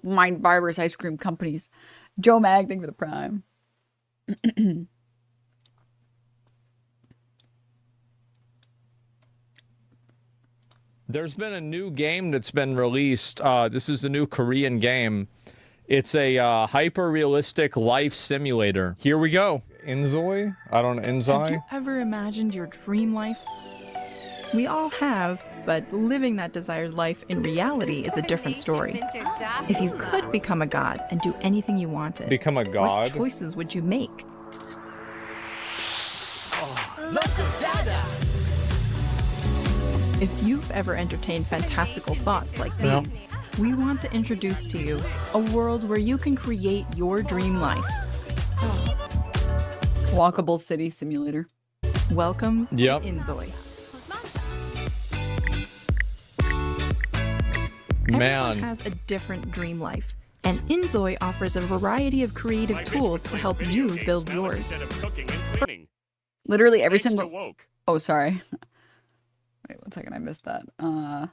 mind virus ice cream companies. Joe Mag, thank you for the prime. There's been a new game that's been released. This is a new Korean game. It's a hyper-realistic life simulator. Here we go. Inzoi? I don't know, Inzoi? Have you ever imagined your dream life? We all have, but living that desired life in reality is a different story. If you could become a god and do anything you wanted, Become a god? what choices would you make? If you've ever entertained fantastical thoughts like these, we want to introduce to you a world where you can create your dream life. Walkable city simulator. Welcome to Inzoi. Everyone has a different dream life, and Inzoi offers a variety of creative tools to help you build yours. Literally every single... Oh, sorry. Wait, 1 second, I missed that. Oh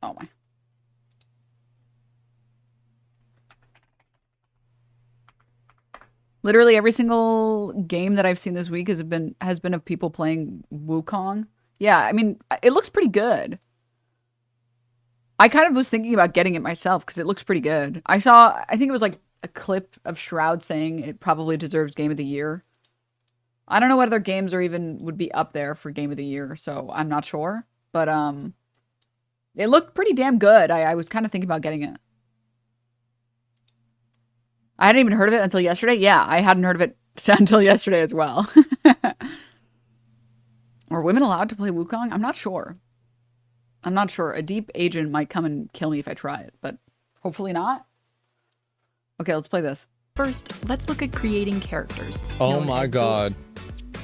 my. Literally every single game that I've seen this week has been of people playing Wukong. Yeah, I mean, it looks pretty good. I kind of was thinking about getting it myself because it looks pretty good. I think it was like a clip of Shroud saying it probably deserves Game of the Year. I don't know what other games are even would be up there for Game of the Year, so I'm not sure. But it looked pretty damn good. I was kind of thinking about getting it. I hadn't even heard of it until yesterday. Yeah, I hadn't heard of it until yesterday as well. Are women allowed to play Wukong? I'm not sure. I'm not sure. A deep agent might come and kill me if I try it, but hopefully not. Okay, let's play this. First, let's look at creating characters. Oh my god.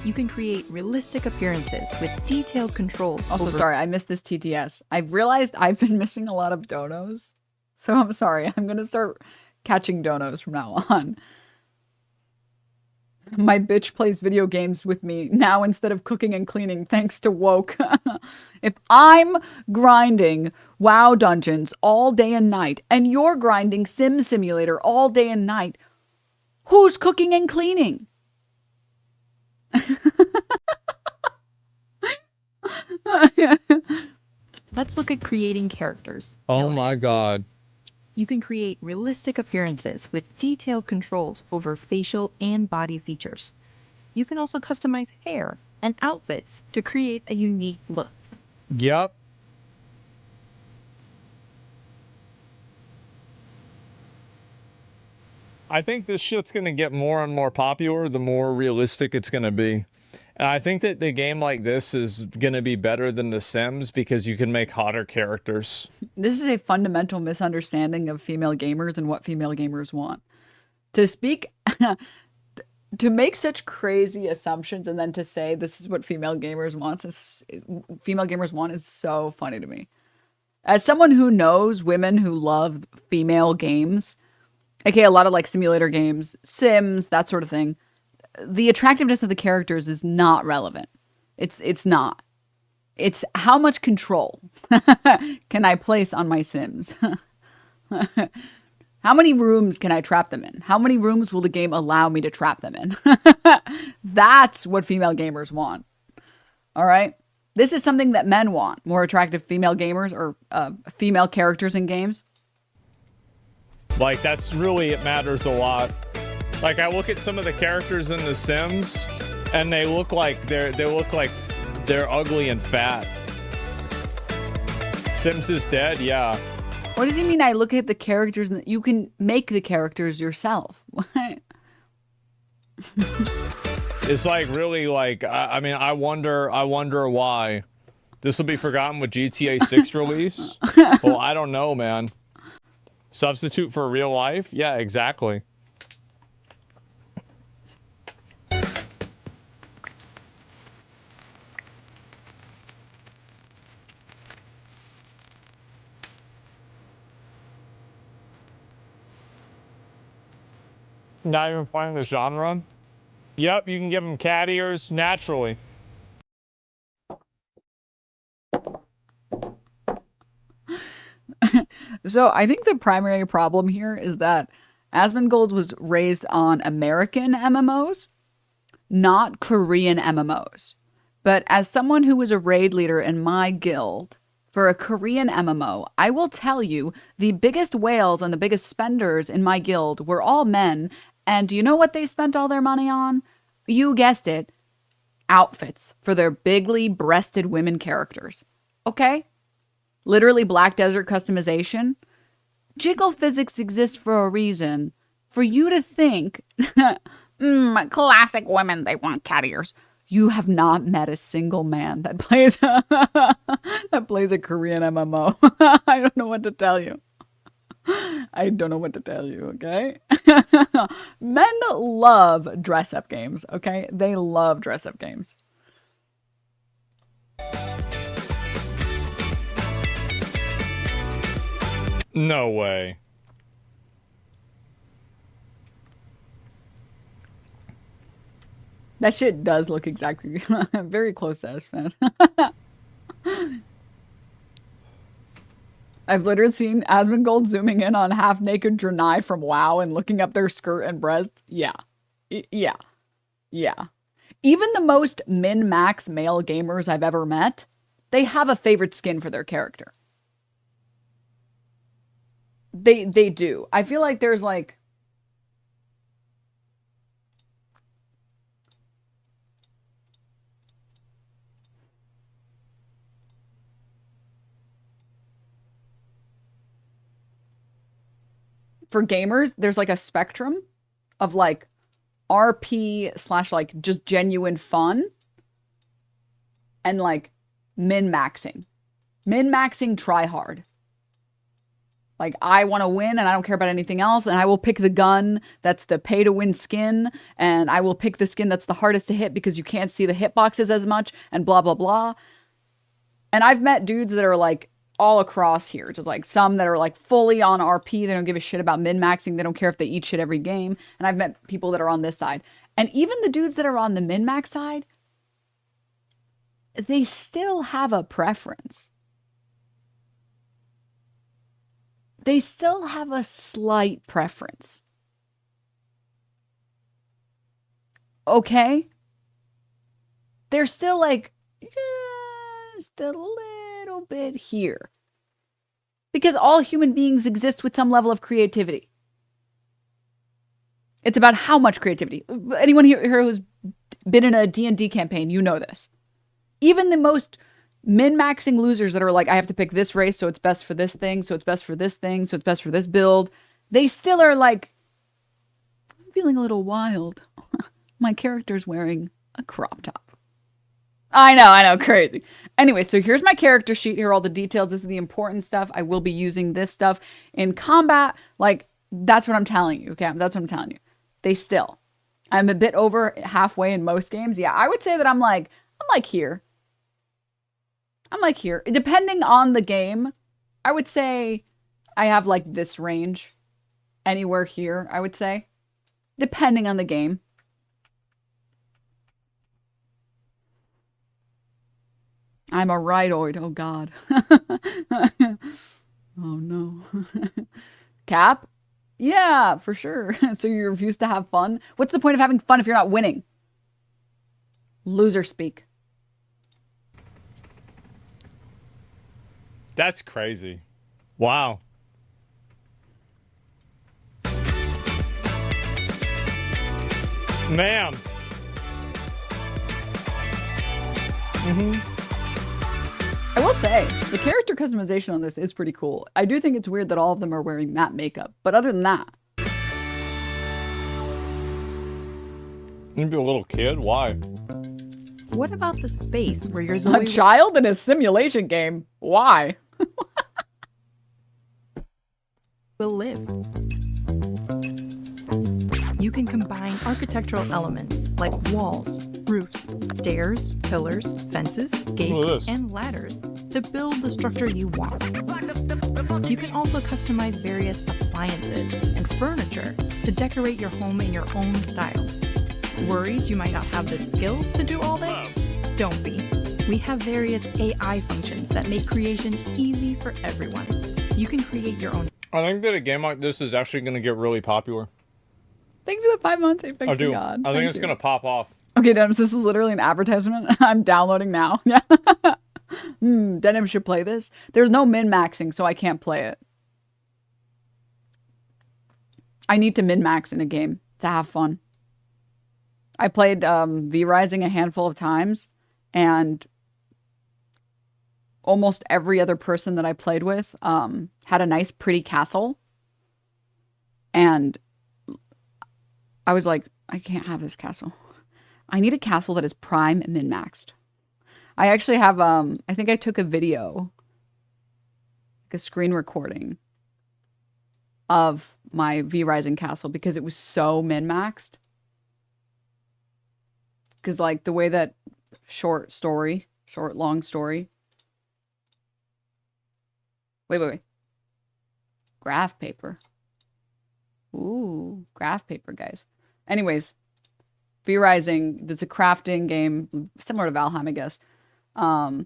You can create realistic appearances with detailed controls. Also, sorry, I missed this TTS. I've realized I've been missing a lot of donos, so I'm sorry. I'm going to start catching donos from now on. My bitch plays video games with me now instead of cooking and cleaning thanks to woke. If I'm grinding WoW dungeons all day and night and you're grinding Sim Simulator all day and night, who's cooking and cleaning? Let's look at creating characters. Oh my god. You can create realistic appearances with detailed controls over facial and body features. You can also customize hair and outfits to create a unique look. Yep. I think this shit's gonna get more and more popular the more realistic it's gonna be. And I think that the game like this is gonna be better than The Sims because you can make hotter characters. This is a fundamental misunderstanding of female gamers and what female gamers want. To speak, to make such crazy assumptions and then to say this is what female gamers want is so funny to me. As someone who knows women who love female games, aka a lot of like simulator games, Sims, that sort of thing, the attractiveness of the characters is not relevant. It's not. It's how much control can I place on my Sims? How many rooms can I trap them in? How many rooms will the game allow me to trap them in? That's what female gamers want. All right? This is something that men want. More attractive female gamers or female characters in games. Like, that's really, it matters a lot. Like, I look at some of the characters in The Sims, and they look like they're ugly and fat. Sims is dead, yeah. What does he mean? I look at the characters and you can make the characters yourself. What? It's like really like I mean I wonder why. This will be forgotten with GTA 6 release. Well, I don't know, man. Substitute for real life? Yeah, exactly. Not even playing the genre? Yep, you can give them cat ears naturally. So I think the primary problem here is that Asmongold was raised on American MMOs, not Korean MMOs. But as someone who was a raid leader in my guild for a Korean MMO, I will tell you the biggest whales and the biggest spenders in my guild were all men. And do you know what they spent all their money on? You guessed it, outfits for their bigly breasted women characters. Okay? Literally Black Desert customization. Jiggle physics exists for a reason. For you to think, classic women, they want cat ears. You have not met a single man that plays that plays a Korean MMO. I don't know what to tell you. I don't know what to tell you, okay? Men love dress-up games, okay? They love dress-up games. No way. That shit does look exactly very close to Ashman. I've literally seen Asmongold zooming in on half-naked Draenei from WoW and looking up their skirt and breast. Yeah. Yeah. Yeah. Even the most min-max male gamers I've ever met, they have a favorite skin for their character. They do. I feel like there's like... For gamers, there's like a spectrum of like RP / like just genuine fun and like min-maxing. Min-maxing try hard. Like, I want to win and I don't care about anything else. And I will pick the gun that's the pay to win skin. And I will pick the skin that's the hardest to hit because you can't see the hitboxes as much and blah, blah, blah. And I've met dudes that are like all across here. Just like some that are like fully on RP. They don't give a shit about min-maxing. They don't care if they eat shit every game. And I've met people that are on this side. And even the dudes that are on the min-max side, they still have a preference. They still have a slight preference. Okay? They're still like, just a little bit here. Because all human beings exist with some level of creativity. It's about how much creativity. Anyone here who's been in a D&D campaign, you know this. Even the most min-maxing losers that are like, I have to pick this race, so it's best for this thing, so it's best for this thing, so it's best for this build. They still are like, I'm feeling a little wild. My character's wearing a crop top. I know, crazy. Anyway, so here's my character sheet. Here are all the details. This is the important stuff. I will be using this stuff in combat. Like, that's what I'm telling you, okay? That's what I'm telling you. They still. I'm a bit over halfway in most games. Yeah, I would say that I'm like here. I'm like here. Depending on the game, I would say I have like this range. Anywhere here, I would say. Depending on the game. I'm a rightoid. Oh, God. Oh, no. Cap? Yeah, for sure. So you refuse to have fun? What's the point of having fun if you're not winning? Loser speak. That's crazy. Wow. Ma'am. I will say, the character customization on this is pretty cool. I do think it's weird that all of them are wearing matte makeup. But other than that... You'd be a little kid? Why? What about the space where your Zoe... A child in a simulation game? Why? will live. You can combine architectural elements like walls, roofs, stairs, pillars, fences, gates, and ladders to build the structure you want. You can also customize various appliances and furniture to decorate your home in your own style. Worried you might not have the skills to do all this? Don't be. We have various AI functions that make creation easy for everyone. You can create your own. I think that a game like this is actually going to get really popular. Thank you for the 5 months, Apex I do. God. I think it's going to pop off. Okay, Denims, this is literally an advertisement. I'm downloading now. Yeah. Denim should play this. There's no min-maxing, so I can't play it. I need to min-max in a game to have fun. I played V-Rising a handful of times, and almost every other person that I played with had a nice, pretty castle. And I was like, I can't have this castle. I need a castle that is prime and min-maxed. I actually have, I think I took a video, like a screen recording of my V-Rising castle because it was so min-maxed. Because like the way that short, long story. Wait. Graph paper. Ooh, graph paper, guys. Anyways, V-Rising, it's a crafting game similar to Valheim, I guess. And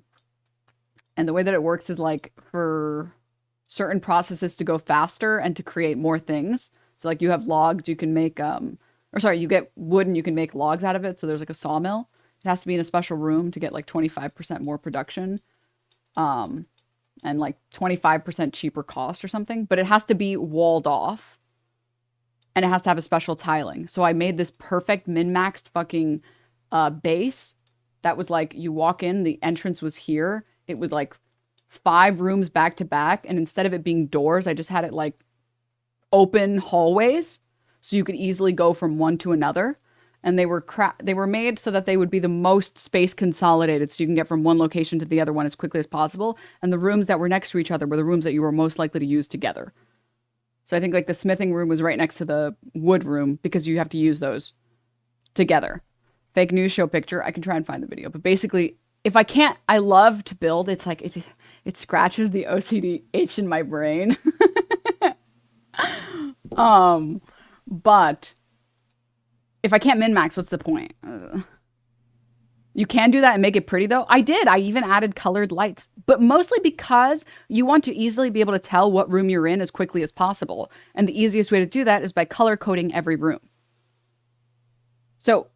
the way that it works is like for certain processes to go faster and to create more things. So like you have logs, you can make, you get wood and you can make logs out of it. So there's like a sawmill. It has to be in a special room to get like 25% more production. And like 25% cheaper cost or something. But it has to be walled off. And it has to have a special tiling. So I made this perfect min-maxed fucking base that was like, you walk in, the entrance was here. It was like 5 rooms back to back. And instead of it being doors, I just had it like open hallways. So you could easily go from one to another. And they were made so that they would be the most space consolidated. So you can get from one location to the other one as quickly as possible. And the rooms that were next to each other were the rooms that you were most likely to use together. So I think like the smithing room was right next to the wood room because you have to use those together. Fake news show picture. I can try and find the video. But basically, if I can't, I love to build. It's like, it scratches the OCD itch in my brain. But if I can't min-max, what's the point? You can do that and make it pretty, though. I did. I even added colored lights. But mostly because you want to easily be able to tell what room you're in as quickly as possible. And the easiest way to do that is by color coding every room. So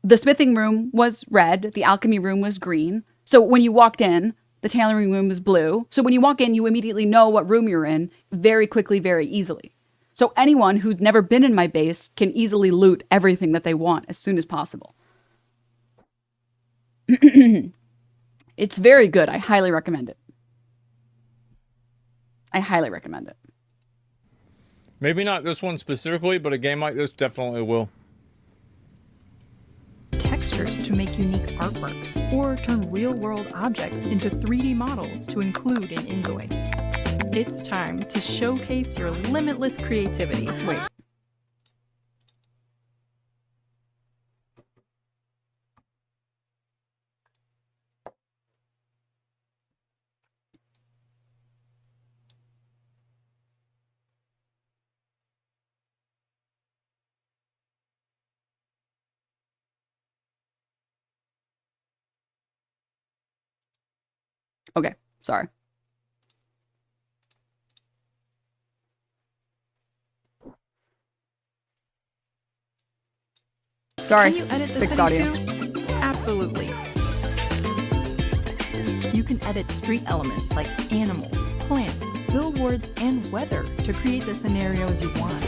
the smithing room was red. The alchemy room was green. So when you walked in, the tailoring room was blue. So when you walk in, you immediately know what room you're in very quickly, very easily. So anyone who's never been in my base can easily loot everything that they want as soon as possible. It's very good. I highly recommend it. I highly recommend it. Maybe not this one specifically, but a game like this definitely will. Textures to make unique artwork, or turn real-world objects into 3D models to include in Inzoi. It's time to showcase your limitless creativity. Wait. Okay, sorry. Sorry. Can you edit the Fixed setting audio. too? Absolutely. You can edit street elements like animals, plants, billboards, and weather to create the scenarios you want.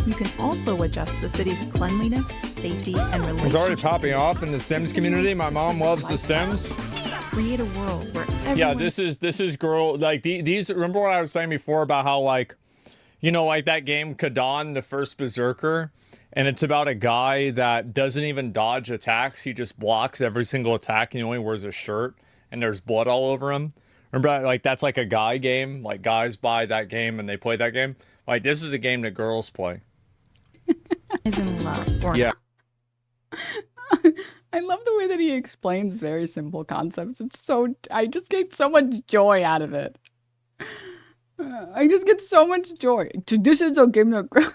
You can also adjust the city's cleanliness, safety, and relationships. It's already popping off in the Sims community. My mom loves the Sims. Create a world where everyone... Yeah, this is girl, like these, remember what I was saying before about how like, you know, like that game Kadan, the first Berserker, and it's about a guy that doesn't even dodge attacks. He just blocks every single attack and he only wears a shirt and there's blood all over him. Remember, like that's like a guy game, like guys buy that game and they play that game. Like this is a game that girls play. is in love or yeah. I love the way that he explains very simple concepts. It's so, I just get so much joy out of it. I just get so much joy. This is a game that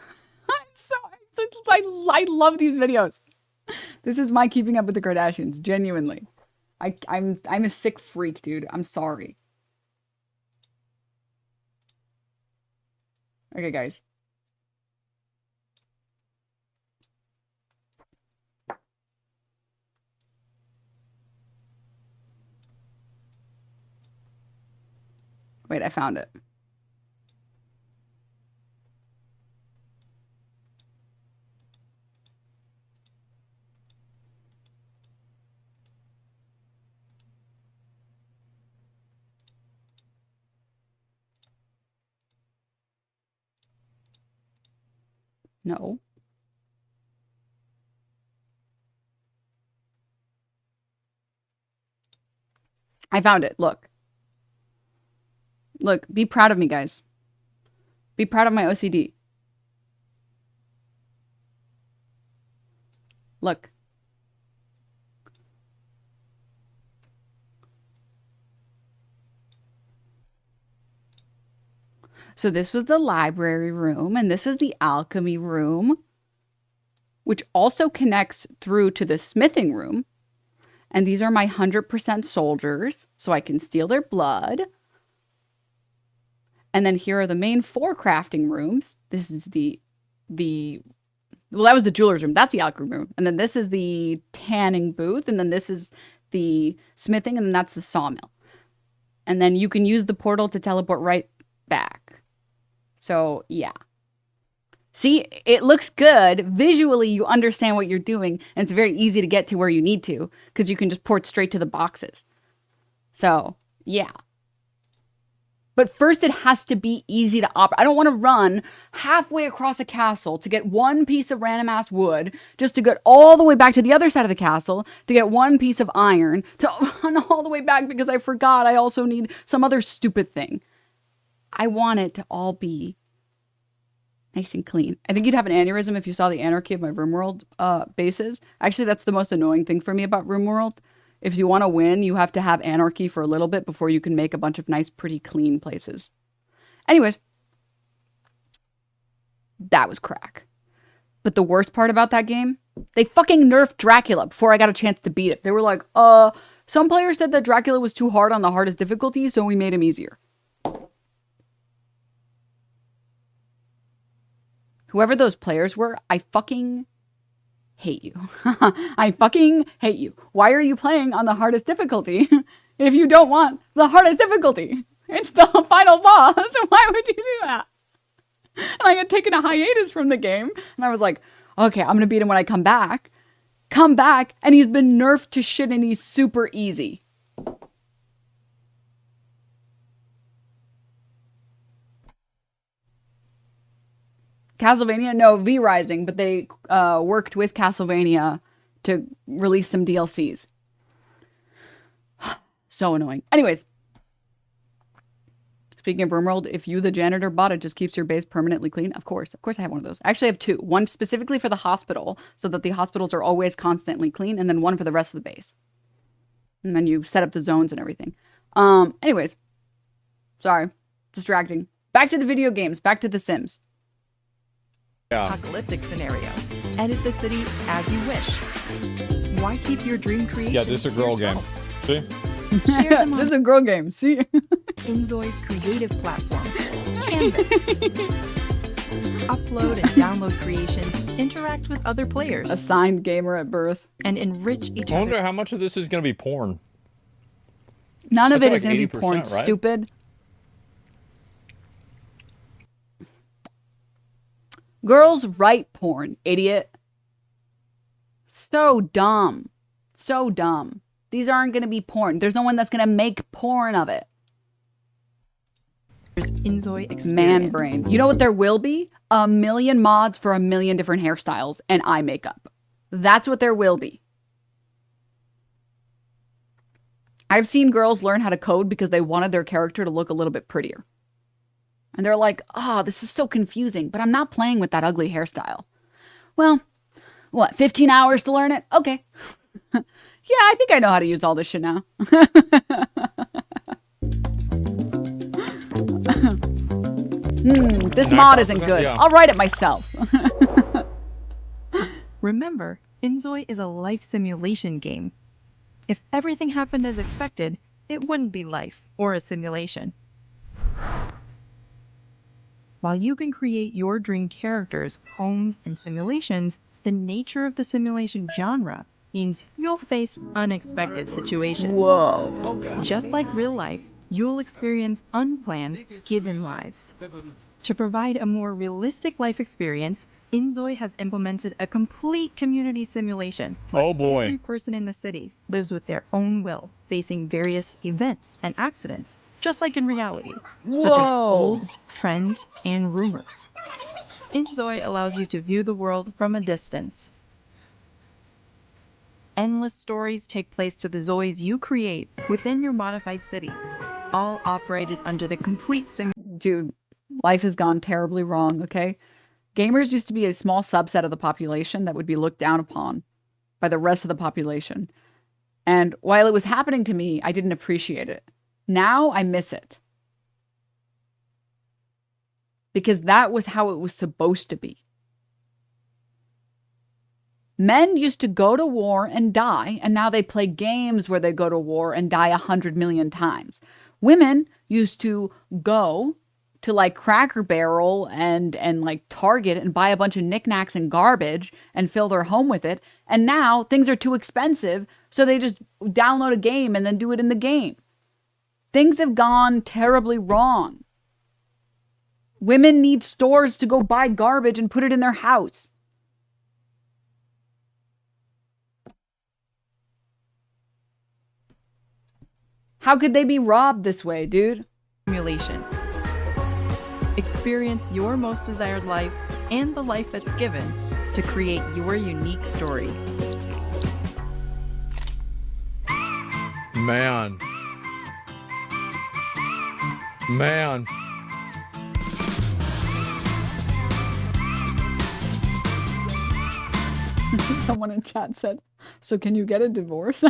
I love these videos. This is my keeping up with the Kardashians, genuinely. I'm a sick freak, dude. I'm sorry. Okay, guys. Wait, I found it. No. I found it. Look. Look, be proud of me, guys. Be proud of my OCD. Look. So this was the library room, and this is the alchemy room, which also connects through to the smithing room. And these are my 100% soldiers, so I can steal their blood. And then here are the main 4 crafting rooms. This is well, that was the jeweler's room. That's the alchemy room. And then this is the tanning booth. And then this is the smithing. And then that's the sawmill. And then you can use the portal to teleport right back. So, yeah. See, it looks good. Visually, you understand what you're doing. And it's very easy to get to where you need to. Because you can just port straight to the boxes. So, yeah. But first, it has to be easy to operate. I don't want to run halfway across a castle to get one piece of random-ass wood, just to get all the way back to the other side of the castle to get one piece of iron, to run all the way back because I forgot I also need some other stupid thing. I want it to all be nice and clean. I think you'd have an aneurysm if you saw the anarchy of my RimWorld bases. Actually, that's the most annoying thing for me about RimWorld. If you want to win, you have to have anarchy for a little bit before you can make a bunch of nice, pretty, clean places. Anyways, that was crack. But the worst part about that game, they fucking nerfed Dracula before I got a chance to beat it. They were like, some players said that Dracula was too hard on the hardest difficulty, so we made him easier. Whoever those players were, I fucking hate you. I fucking hate you. Why are you playing on the hardest difficulty if you don't want the hardest difficulty? It's the final boss. Why would you do that? And I had taken a hiatus from the game, and I was like, okay, I'm going to beat him when I come back. Come back, and he's been nerfed to shit, and he's super easy. Castlevania? No, V-Rising, but they worked with Castlevania to release some DLCs. So annoying. Anyways. Speaking of RimWorld, if you, the janitor, bot, it just keeps your base permanently clean. Of course. Of course I have one of those. I actually have 2. One specifically for the hospital, so that the hospitals are always constantly clean, and then one for the rest of the base. And then you set up the zones and everything. Anyways. Sorry. Distracting. Back to the video games. Back to The Sims. Apocalyptic scenario. Edit the city as you wish. Why keep your dream creations? Yeah, this is a girl game. See? Share them on This is a girl game. See? Inzoi's creative platform, Canvas. Upload and download creations, interact with other players, Assigned gamer at birth. and enrich each I wonder other. how much of this is going to be porn. None of That's it is like going to be 80%, porn, right? stupid. Girls write porn, idiot. So dumb. So dumb. These aren't going to be porn. There's no one that's going to make porn of it. There's Inzoi experience. Man brain. You know what there will be? 1 million mods for 1 million different hairstyles and eye makeup. That's what there will be. I've seen girls learn how to code because they wanted their character to look a little bit prettier. And they're like, oh, this is so confusing, but I'm not playing with that ugly hairstyle. Well, what, 15 hours to learn it? Okay. Yeah, I think I know how to use all this shit now. This mod isn't good. Yeah. I'll write it myself. Remember, Inzoi is a life simulation game. If everything happened as expected, it wouldn't be life or a simulation. While you can create your dream characters, homes, and simulations, the nature of the simulation genre means you'll face unexpected situations. Whoa. Just like real life, you'll experience unplanned, given lives. To provide a more realistic life experience, Inzoi has implemented a complete community simulation. Oh boy. Every person in the city lives with their own will, facing various events and accidents, just like in reality, such as Whoa. colds, trends, and rumors. Inzoi allows you to view the world from a distance. Endless stories take place to the Zois you create within your modified city, all operated under the complete simulation. Dude, life has gone terribly wrong, okay? Gamers used to be a small subset of the population that would be looked down upon by the rest of the population. And while it was happening to me, I didn't appreciate it. Now I miss it. Because that was how it was supposed to be. Men used to go to war and die, and now they play games where they go to war and die 100 million times. Women used to go to like Cracker Barrel and like Target and buy a bunch of knickknacks and garbage and fill their home with it. And now things are too expensive, so they just download a game and then do it in the game. Things have gone terribly wrong. Women need stores to go buy garbage and put it in their house. How could they be robbed this way, dude? Simulation. Experience your most desired life and the life that's given to create your unique story. Man. Man. Someone in chat said, so can you get a divorce?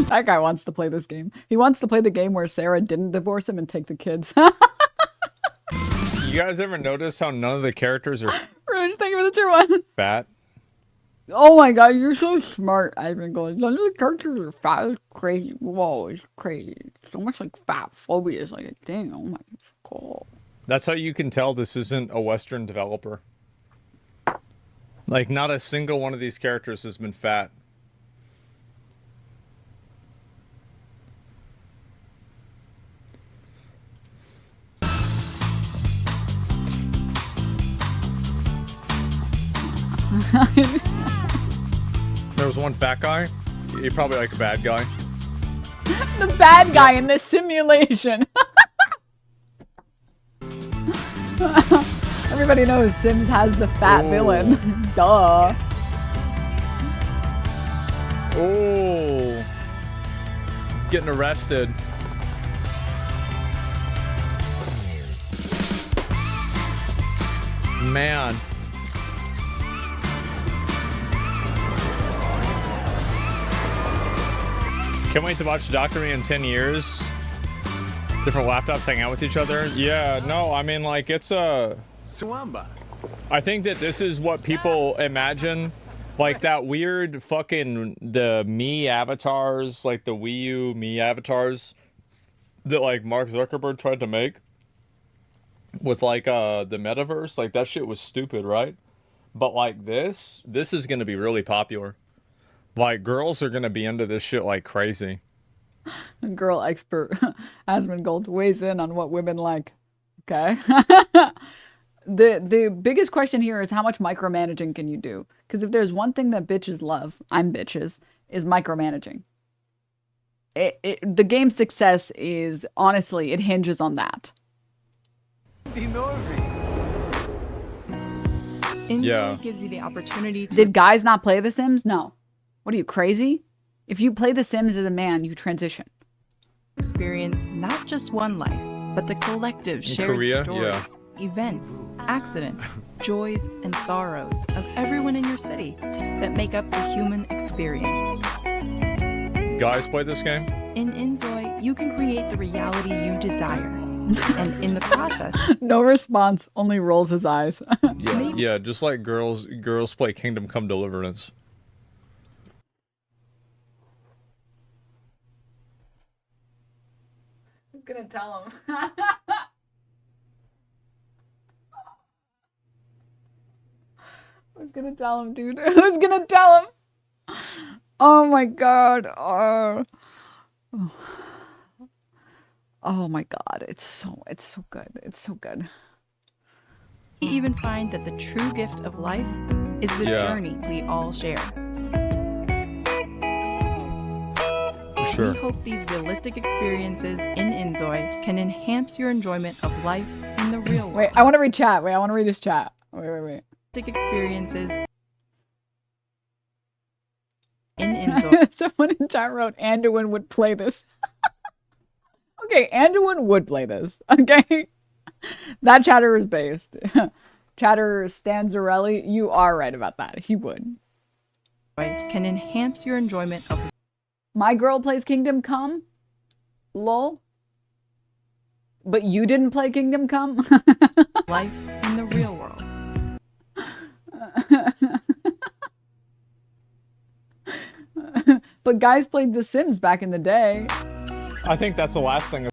That guy wants to play this game. He wants to play the game where Sarah didn't divorce him and take the kids. You guys ever notice how none of the characters are Rouge, thank you for the tier 1. fat? Oh my god, you're so smart. I've been going, none of the characters are fat. It's crazy. Whoa, it's crazy. It's almost like fat phobia. It's like a thing. Oh my god. That's how you can tell this isn't a Western developer. Like, not a single one of these characters has been fat. There was one fat guy. You're probably like a bad guy. The bad guy in this simulation. Everybody knows Sims has the fat villain. Duh. Oh. Getting arrested. Man. Can't wait to watch the documentary in 10 years. Different laptops hang out with each other. Yeah, no, I mean, like, it's a... I think that this is what people imagine. Like, that weird fucking... The Mii avatars, like the Wii U Mii avatars that, like, Mark Zuckerberg tried to make with, like, the metaverse. Like, that shit was stupid, right? But, like, this is gonna be really popular. Like, girls are gonna be into this shit like crazy. Girl expert Asmongold weighs in on what women like. Okay. The biggest question here is how much micromanaging can you do? Because if there's one thing that bitches love, I'm bitches, is micromanaging. The game's success is, honestly, it hinges on that. Inzoi gives you the opportunity to... Did guys not play The Sims? No. What are you, crazy? If you play The Sims as a man, you transition. experience not just one life, but the collective shared stories, events, accidents, joys, and sorrows of everyone in your city that make up the human experience. Guys play this game? In Inzoi, you can create the reality you desire. And in the process... No response, only rolls his eyes. Yeah, just like girls play Kingdom Come Deliverance. Who's gonna tell him? Who's gonna tell him, dude? Who's gonna tell him? Oh my god. Oh my god. It's so good. It's so good. We even find that the true gift of life is the journey we all share. For sure. We hope these realistic experiences in Inzoi can enhance your enjoyment of life in the real world. Wait, I want to read chat. Wait, I want to read this chat. Wait. Experiences in Inzoi. Someone in chat wrote Anduin would play this. Okay, Anduin would play this. Okay. That chatter is based. Chatter Stanzarelli, you are right about that. He would. Can enhance your enjoyment of My girl plays Kingdom Come. Lol. But you didn't play Kingdom Come? life in the real world. But guys played The Sims back in the day. I think that's the last thing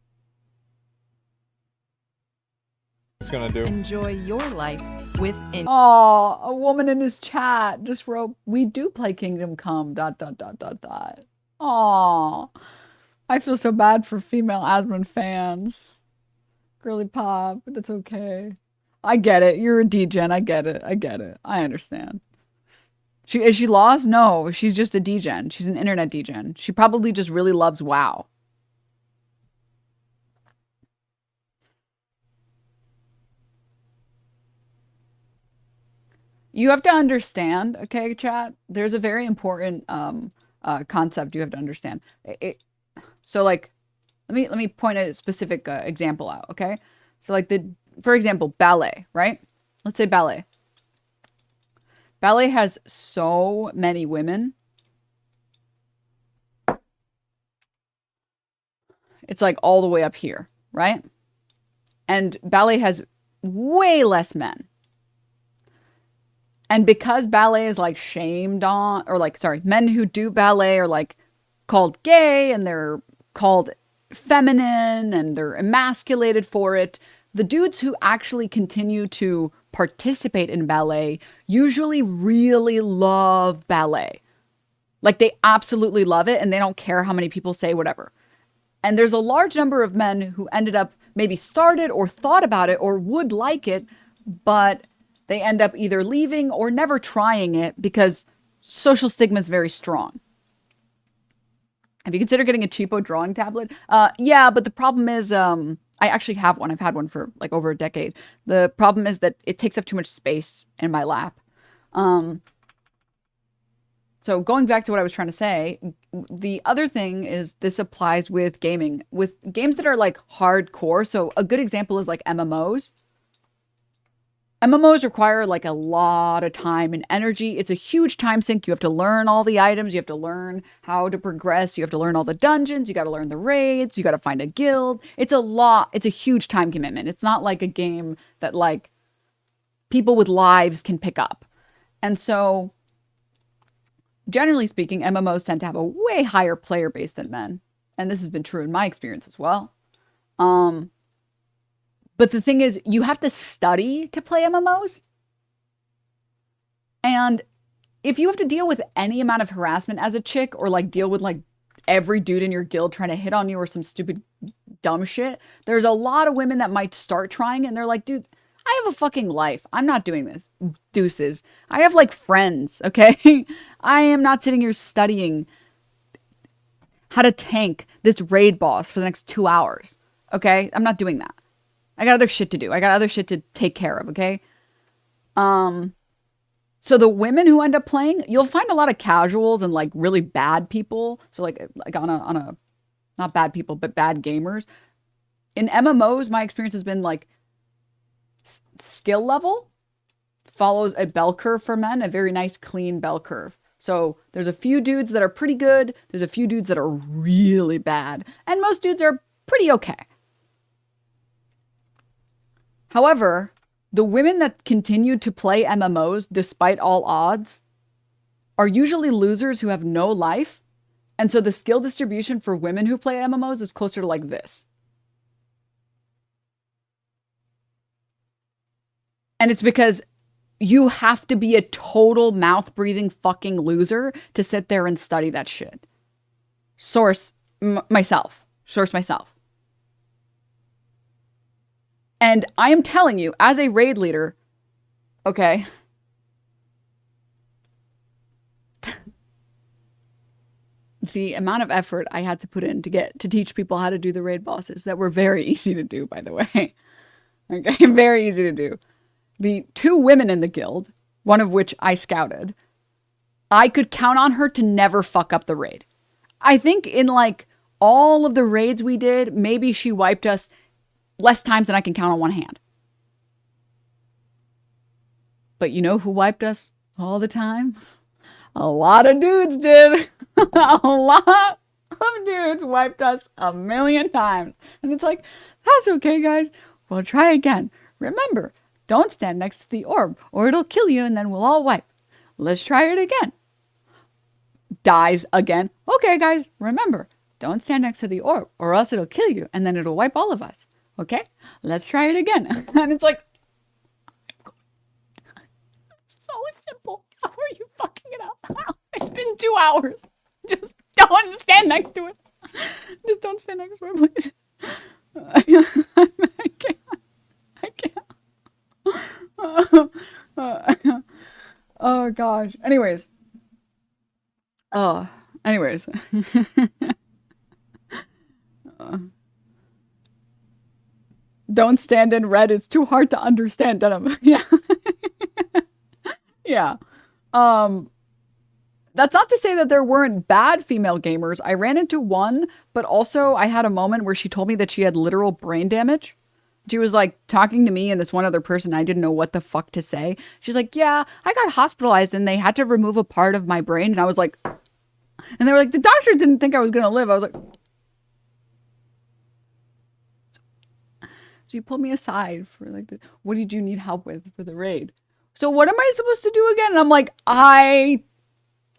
it's gonna do. Enjoy your life with Oh, a woman in his chat just wrote, "We do play Kingdom Come, ... Oh, I feel so bad for female Asmon fans. Girly pop, but that's okay. I get it. You're a degen. I get it. I understand. Is she lost? No, she's just a degen. She's an internet degen. She probably just really loves WoW. You have to understand, okay, chat? There's a very important concept you have to understand. So like, let me point a specific example out, okay? So like for example, ballet, right? Let's say ballet. Ballet has so many women. It's like all the way up here, right? And ballet has way less men. And because ballet is like shamed on, or like, sorry, men who do ballet are like called gay and they're called feminine and they're emasculated for it. The dudes who actually continue to participate in ballet usually really love ballet. Like they absolutely love it and they don't care how many people say whatever. And there's a large number of men who ended up maybe started or thought about it or would like it, but they end up either leaving or never trying it because social stigma is very strong. Have you considered getting a cheapo drawing tablet? Yeah, but the problem is, I actually have one. I've had one for like over a decade. The problem is that it takes up too much space in my lap. So going back to what I was trying to say, the other thing is this applies with gaming. With games that are like hardcore, so a good example is like MMOs. MMOs require like a lot of time and energy. It's a huge time sink. You have to learn all the items. You have to learn how to progress. You have to learn all the dungeons. You got to learn the raids. You got to find a guild. It's a lot. It's a huge time commitment. It's not like a game that like people with lives can pick up. And so generally speaking, MMOs tend to have a way higher player base than men. And this has been true in my experience as well. But the thing is, you have to study to play MMOs. And if you have to deal with any amount of harassment as a chick or like deal with like every dude in your guild trying to hit on you or some stupid dumb shit, there's a lot of women that might start trying and they're like, dude, I have a fucking life. I'm not doing this. Deuces. I have like friends, okay? I am not sitting here studying how to tank this raid boss for the next 2 hours, okay? I'm not doing that. I got other shit to do. I got other shit to take care of, okay? So the women who end up playing, you'll find a lot of casuals and like really bad people. So like on a not bad people, but bad gamers. In MMOs, my experience has been like skill level follows a bell curve for men, a very nice clean bell curve. So there's a few dudes that are pretty good. There's a few dudes that are really bad. And most dudes are pretty okay. However, the women that continue to play MMOs despite all odds are usually losers who have no life. And so the skill distribution for women who play MMOs is closer to like this. And it's because you have to be a total mouth-breathing fucking loser to sit there and study that shit. Source myself. And I am telling you, as a raid leader, okay, the amount of effort I had to put in to teach people how to do the raid bosses that were very easy to do, by the way. Okay, very easy to do. The 2 women in the guild, one of which I scouted, I could count on her to never fuck up the raid. I think in like all of the raids we did, maybe she wiped us less times than I can count on one hand. But you know who wiped us all the time? A lot of dudes did. A lot of dudes wiped us a million times. And it's like, that's okay, guys. We'll try again. Remember, don't stand next to the orb or it'll kill you and then we'll all wipe. Let's try it again. Dies again. Okay, guys, remember, don't stand next to the orb or else it'll kill you and then it'll wipe all of us. Okay, let's try it again. And it's like, it's so simple. How are you fucking it up? How? It's been 2 hours. Just don't stand next to it. Just don't stand next to it, please. I can't. Oh gosh. Anyways. Don't stand in red. It's too hard to understand, Denim. Yeah. Yeah. That's not to say that there weren't bad female gamers. I ran into one, but also I had a moment where she told me that she had literal brain damage. She was like talking to me and this one other person. I didn't know what the fuck to say. She's like, yeah, I got hospitalized and they had to remove a part of my brain. And I was like, and they were like, the doctor didn't think I was going to live. I was like, so you pulled me aside for like, what did you need help with for the raid? So what am I supposed to do again? And I'm like, I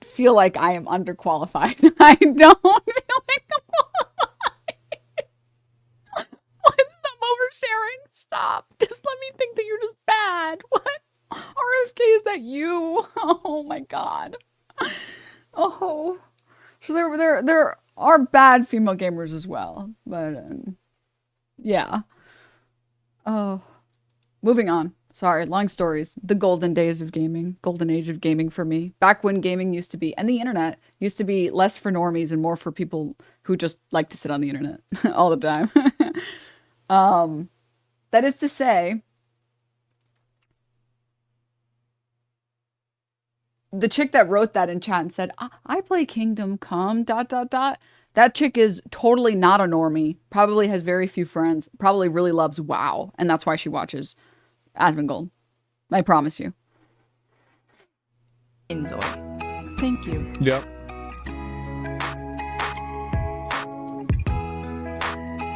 feel like I am underqualified. I don't feel like I'm qualified. What's the oversharing? Stop. Just let me think that you're just bad. What? RFK, is that you? Oh my God. Oh. So there are bad female gamers as well. But yeah. Oh. Moving on. Sorry, long stories. The golden days of gaming. Golden age of gaming for me. Back when gaming used to be, and the internet used to be less for normies and more for people who just like to sit on the internet all the time. That is to say, the chick that wrote that in chat and said, I play Kingdom Come, ... That chick is totally not a normie. Probably has very few friends. Probably really loves WoW. And that's why she watches Asmongold. I promise you. Enjoy. Thank you. Yep.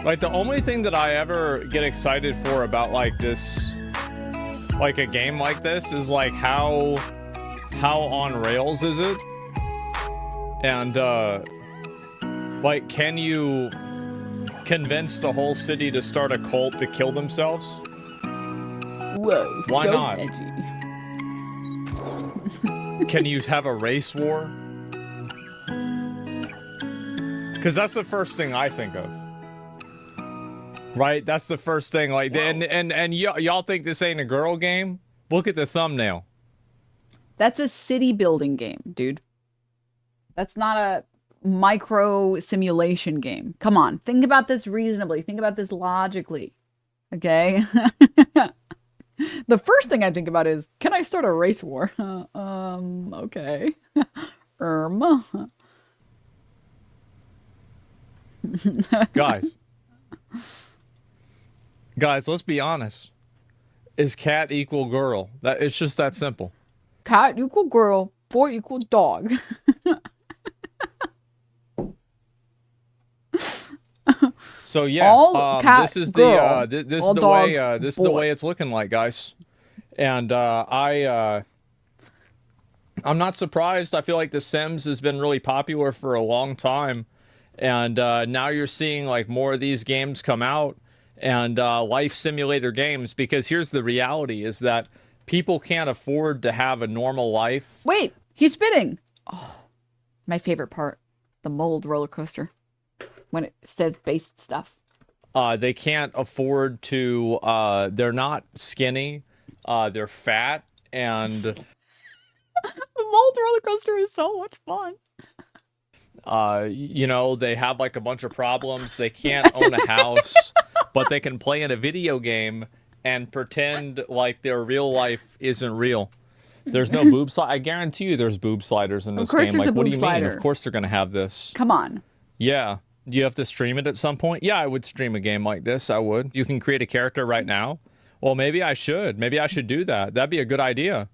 Like, the only thing that I ever get excited for about, like, this, like, a game like this is, like, how on rails is it? And, like, can you convince the whole city to start a cult to kill themselves? Whoa. Why so not? Edgy. Can you have a race war? Because that's the first thing I think of. Right? That's the first thing. Like, and y'all think this ain't a girl game? Look at the thumbnail. That's a city building game, dude. That's not a micro simulation game. Come on. Think about this reasonably. Think about this logically. Okay? The first thing I think about is, can I start a race war? Okay. Guys, let's be honest. Is cat equal girl? It's just that simple. Cat equal girl, boy equal dog. So yeah, cat, this is girl, the this is all the dog, way this is boy. the way it's looking like, guys. And I'm not surprised. I feel like The Sims has been really popular for a long time. And now you're seeing like more of these games come out, and life simulator games, because here's the reality is that people can't afford to have a normal life. Wait, he's spitting. Oh, my favorite part, the mold roller coaster, when it says based stuff. They can't afford to, they're not skinny, they're fat, and The mold roller coaster is so much fun. you know, they have like a bunch of problems. They can't own a house, but they can play in a video game and pretend like their real life isn't real. There's no boob slide. I guarantee you there's boob sliders in this game. Like, what do you mean? Of course they're going to have this. Come on. Yeah. Do you have to stream it at some point? Yeah, I would stream a game like this. I would. You can create a character right now. Well, maybe I should. Maybe I should do that. That'd be a good idea.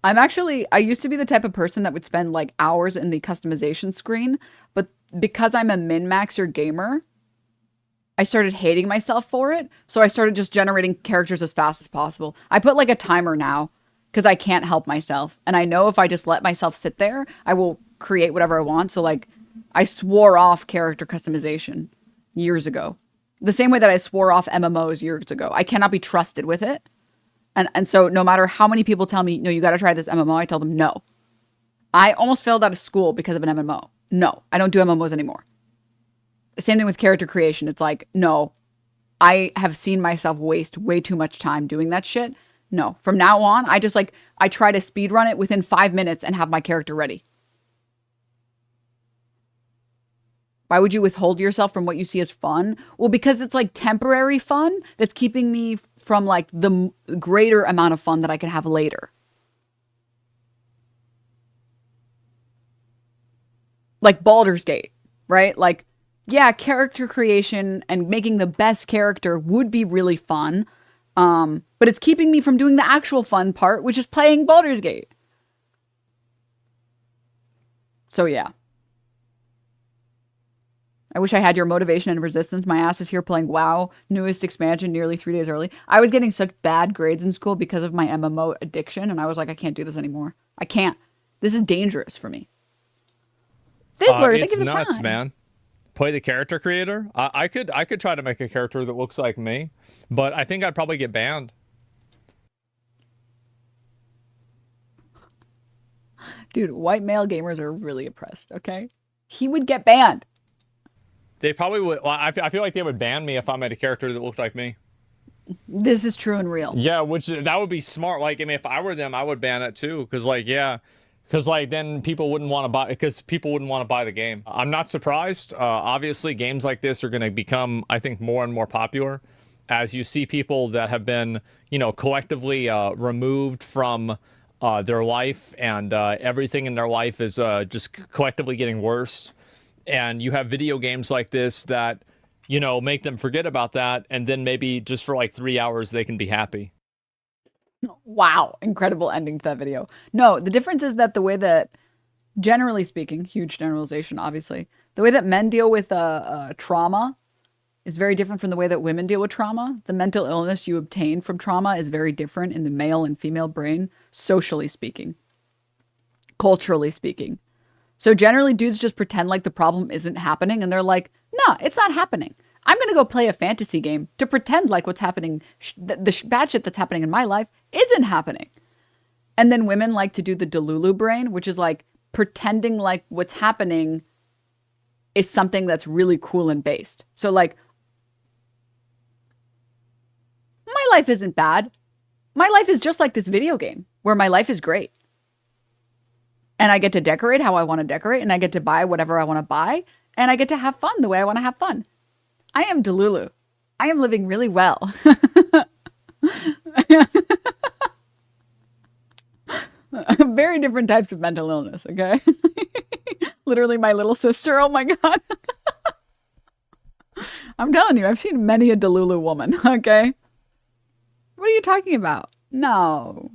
I used to be the type of person that would spend like hours in the customization screen, but because I'm a min-maxer gamer, I started hating myself for it. So I started just generating characters as fast as possible. I put like a timer now because I can't help myself. And I know if I just let myself sit there, I will create whatever I want. So like I swore off character customization years ago. The same way that I swore off MMOs years ago. I cannot be trusted with it. And so no matter how many people tell me, no, you got to try this MMO, I tell them no. I almost failed out of school because of an MMO. No, I don't do MMOs anymore. Same thing with character creation. It's like, no, I have seen myself waste way too much time doing that shit. No, from now on, I try to speed run it within 5 minutes and have my character ready. Why would you withhold yourself from what you see as fun? Well, because it's like temporary fun that's keeping me from like the greater amount of fun that I can have later. Like Baldur's Gate, right? Like, yeah, character creation and making the best character would be really fun. But it's keeping me from doing the actual fun part, which is playing Baldur's Gate. So yeah. I wish I had your motivation and resistance. My ass is here playing WoW, newest expansion nearly 3 days early. I was getting such bad grades in school because of my MMO addiction, and I was like, I can't do this anymore. I can't. This is dangerous for me. Fizzler, it's nuts, man. Play the character creator. I could try to make a character that looks like me, but I think I'd probably get banned. Dude, white male gamers are really oppressed, okay? He would get banned. They probably would. Well, I feel like they would ban me if I made a character that looked like me. This is true and real. Yeah, which that would be smart. Like, I mean, if I were them, I would ban it too. Because, like, yeah, because like then people wouldn't want to buy. Because people wouldn't want to buy the game. I'm not surprised. Obviously, games like this are going to become, I think, more and more popular as you see people that have been, you know, collectively removed from their life, and everything in their life is just collectively getting worse. And you have video games like this that, you know, make them forget about that, and then maybe just for like 3 hours they can be happy. Wow, incredible ending to that video. No, the difference is that the way that, generally speaking, huge generalization, obviously, the way that men deal with trauma is very different from the way that women deal with trauma. The mental illness you obtain from trauma is very different in the male and female brain, socially speaking, culturally speaking. So generally, dudes just pretend like the problem isn't happening, and they're like, nah, it's not happening. I'm going to go play a fantasy game to pretend like what's happening, the bad shit that's happening in my life isn't happening. And then women like to do the Delulu brain, which is like pretending like what's happening is something that's really cool and based. So like, my life isn't bad. My life is just like this video game where my life is great. And I get to decorate how I want to decorate, and I get to buy whatever I want to buy, and I get to have fun the way I want to have fun. I am Delulu. I am living really well. Very different types of mental illness, okay? Literally my little sister, oh my God. I'm telling you, I've seen many a Delulu woman, okay? What are you talking about? No.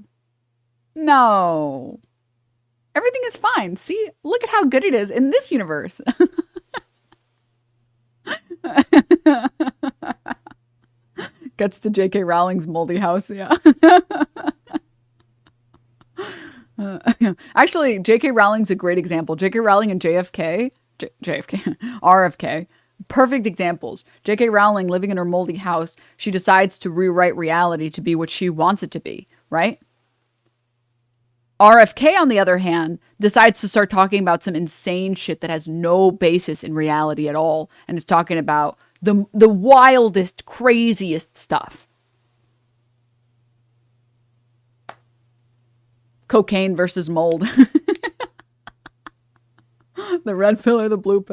No. Everything is fine. See, look at how good it is in this universe. Gets to J.K. Rowling's moldy house, yeah. Actually, J.K. Rowling's a great example. J.K. Rowling and RFK, perfect examples. J.K. Rowling living in her moldy house, she decides to rewrite reality to be what she wants it to be, right? RFK, on the other hand, decides to start talking about some insane shit that has no basis in reality at all, and is talking about the wildest, craziest stuff. Cocaine versus mold. The red pill or the blue pill.